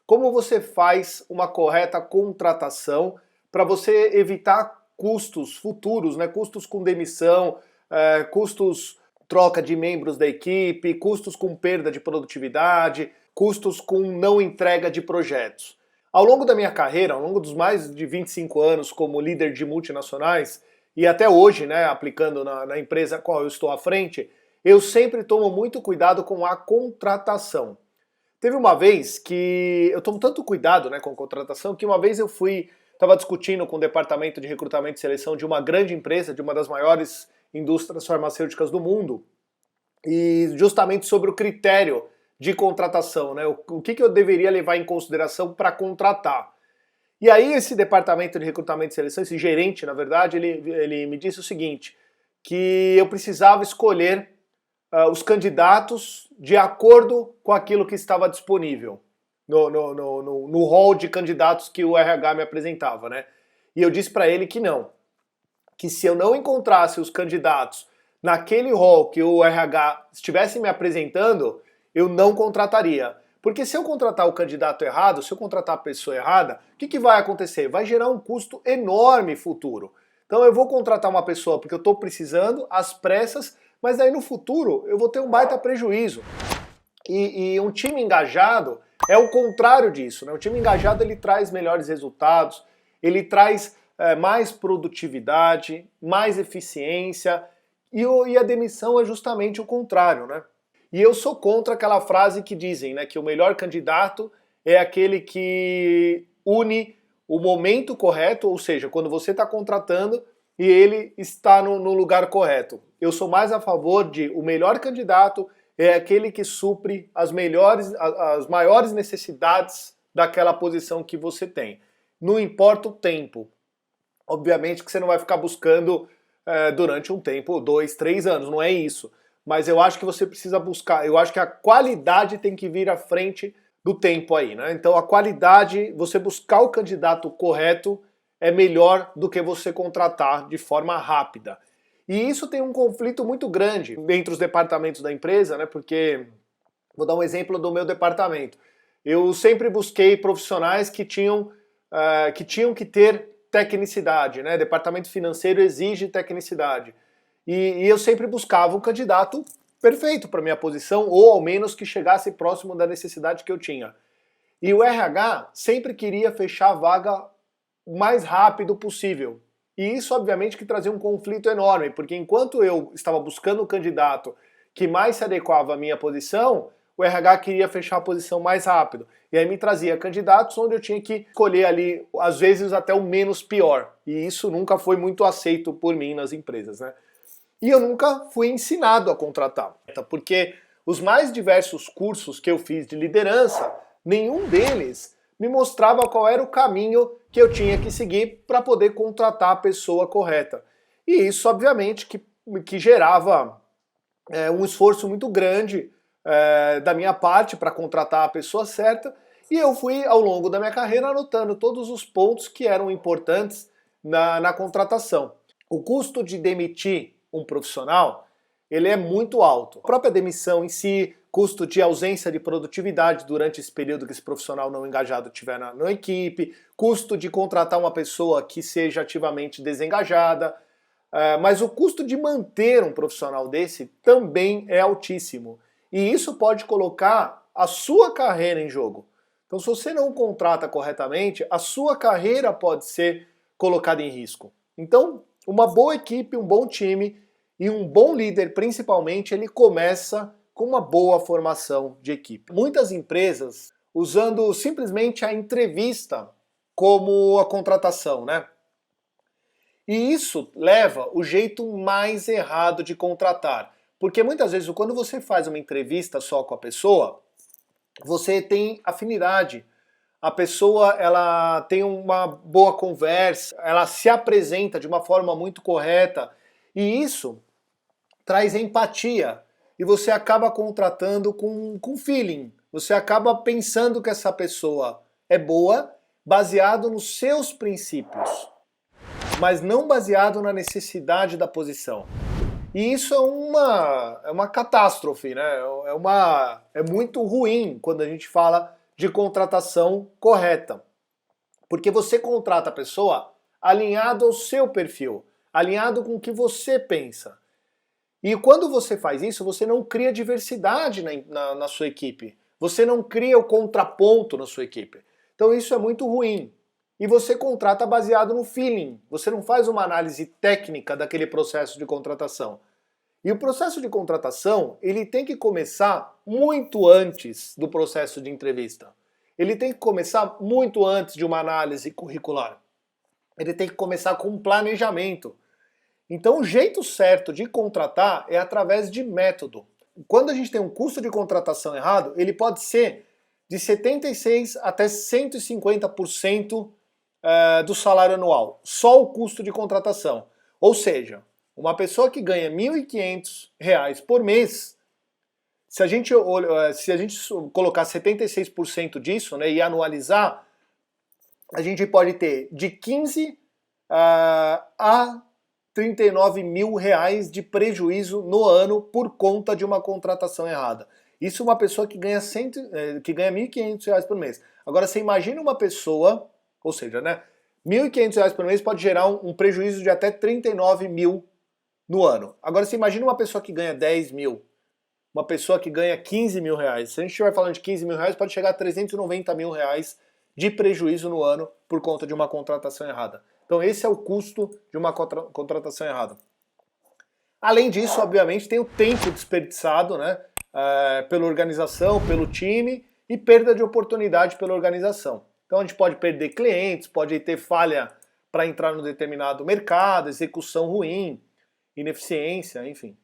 como você faz uma correta contratação para você evitar custos futuros, né? Custos com demissão, custos troca de membros da equipe, custos com perda de produtividade, custos com não entrega de projetos. Ao longo da minha carreira, ao longo dos mais de 25 anos como líder de multinacionais, e até hoje, né, aplicando na empresa a qual eu estou à frente, eu sempre tomo muito cuidado com a contratação. Teve uma vez que eu tomo tanto cuidado, né, com contratação, que uma vez eu estava discutindo com o departamento de recrutamento e seleção de uma grande empresa, de uma das maiores indústrias farmacêuticas do mundo, e justamente sobre o critério de contratação, né, o que eu deveria levar em consideração para contratar. E aí esse departamento de recrutamento e seleção, esse gerente, na verdade, ele me disse o seguinte, que eu precisava escolher os candidatos de acordo com aquilo que estava disponível no hall de candidatos que o RH me apresentava, né? E eu disse para ele que não, que se eu não encontrasse os candidatos naquele hall que o RH estivesse me apresentando, eu não contrataria. Porque se eu contratar o candidato errado, se eu contratar a pessoa errada, o que vai acontecer? Vai gerar um custo enorme futuro. Então eu vou contratar uma pessoa porque eu estou precisando, às pressas, mas aí no futuro eu vou ter um baita prejuízo. E um time engajado é o contrário disso, né? O time engajado ele traz melhores resultados, ele traz mais produtividade, mais eficiência, e a demissão é justamente o contrário, né? E eu sou contra aquela frase que dizem, né, que o melhor candidato é aquele que une o momento correto, ou seja, quando você está contratando e ele está no lugar correto. Eu sou mais a favor de o melhor candidato é aquele que supre as maiores necessidades daquela posição que você tem. Não importa o tempo. Obviamente que você não vai ficar buscando durante um tempo, 2, 3 anos, não é isso. Mas eu acho que você precisa buscar, eu acho que a qualidade tem que vir à frente do tempo aí, né? Então a qualidade, você buscar o candidato correto é melhor do que você contratar de forma rápida. E isso tem um conflito muito grande entre os departamentos da empresa, né? Porque, vou dar um exemplo do meu departamento. Eu sempre busquei profissionais que tinham que ter tecnicidade, né? Departamento financeiro exige tecnicidade. E eu sempre buscava um candidato perfeito para minha posição, ou ao menos que chegasse próximo da necessidade que eu tinha. E o RH sempre queria fechar a vaga o mais rápido possível. E isso, obviamente, que trazia um conflito enorme, porque enquanto eu estava buscando o candidato que mais se adequava à minha posição, o RH queria fechar a posição mais rápido. E aí me trazia candidatos onde eu tinha que escolher ali, às vezes até o menos pior. E isso nunca foi muito aceito por mim nas empresas, né? E eu nunca fui ensinado a contratar, porque os mais diversos cursos que eu fiz de liderança, nenhum deles me mostrava qual era o caminho que eu tinha que seguir para poder contratar a pessoa correta. E isso, obviamente, que gerava um esforço muito grande da minha parte para contratar a pessoa certa, e eu fui, ao longo da minha carreira, anotando todos os pontos que eram importantes na contratação. O custo de demitir um profissional, ele é muito alto. A própria demissão em si, custo de ausência de produtividade durante esse período que esse profissional não engajado estiver na equipe, custo de contratar uma pessoa que seja ativamente desengajada, mas o custo de manter um profissional desse também é altíssimo. E isso pode colocar a sua carreira em jogo. Então, se você não contrata corretamente, a sua carreira pode ser colocada em risco. Então, uma boa equipe, um bom time e um bom líder, principalmente, ele começa com uma boa formação de equipe. Muitas empresas usando simplesmente a entrevista como a contratação, né? E isso leva o jeito mais errado de contratar. Porque muitas vezes, quando você faz uma entrevista só com a pessoa, você tem afinidade. A pessoa ela tem uma boa conversa, ela se apresenta de uma forma muito correta e isso traz empatia e você acaba contratando com feeling. Você acaba pensando que essa pessoa é boa baseado nos seus princípios, mas não baseado na necessidade da posição. E isso é uma catástrofe, né? É muito ruim quando a gente fala de contratação correta. Porque você contrata a pessoa alinhado ao seu perfil, alinhado com o que você pensa. E quando você faz isso, você não cria diversidade na sua equipe. Você não cria o contraponto na sua equipe. Então isso é muito ruim. E você contrata baseado no feeling. Você não faz uma análise técnica daquele processo de contratação. E o processo de contratação, ele tem que começar muito antes do processo de entrevista. Ele tem que começar muito antes de uma análise curricular. Ele tem que começar com um planejamento. Então o jeito certo de contratar é através de método. Quando a gente tem um custo de contratação errado, ele pode ser de 76% até 150% do salário anual. Só o custo de contratação. Ou seja, uma pessoa que ganha R$ 1.500 por mês, se a gente colocar 76% disso, né, e anualizar, a gente pode ter de 15 a 39 mil reais de prejuízo no ano por conta de uma contratação errada. Isso é uma pessoa que ganha R$ 1.500 por mês. Agora você imagina uma pessoa, ou seja, né, R$ 1.500 por mês pode gerar um prejuízo de até 39 mil no ano. Agora você imagina uma pessoa que ganha 10 mil, uma pessoa que ganha 15 mil reais. Se a gente estiver falando de 15 mil reais, pode chegar a 390 mil reais de prejuízo no ano por conta de uma contratação errada. Então esse é o custo de uma contratação errada. Além disso, obviamente, tem o tempo desperdiçado, né, pela organização, pelo time, e perda de oportunidade pela organização. Então a gente pode perder clientes, pode ter falha para entrar no determinado mercado, execução ruim, ineficiência, enfim.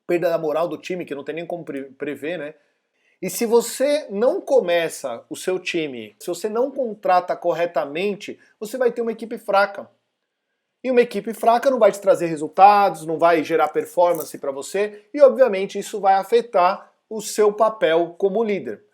Perda da moral do time, que não tem nem como prever, né? E se você não começa o seu time, se você não contrata corretamente, você vai ter uma equipe fraca. E uma equipe fraca não vai te trazer resultados, não vai gerar performance para você, e obviamente isso vai afetar o seu papel como líder.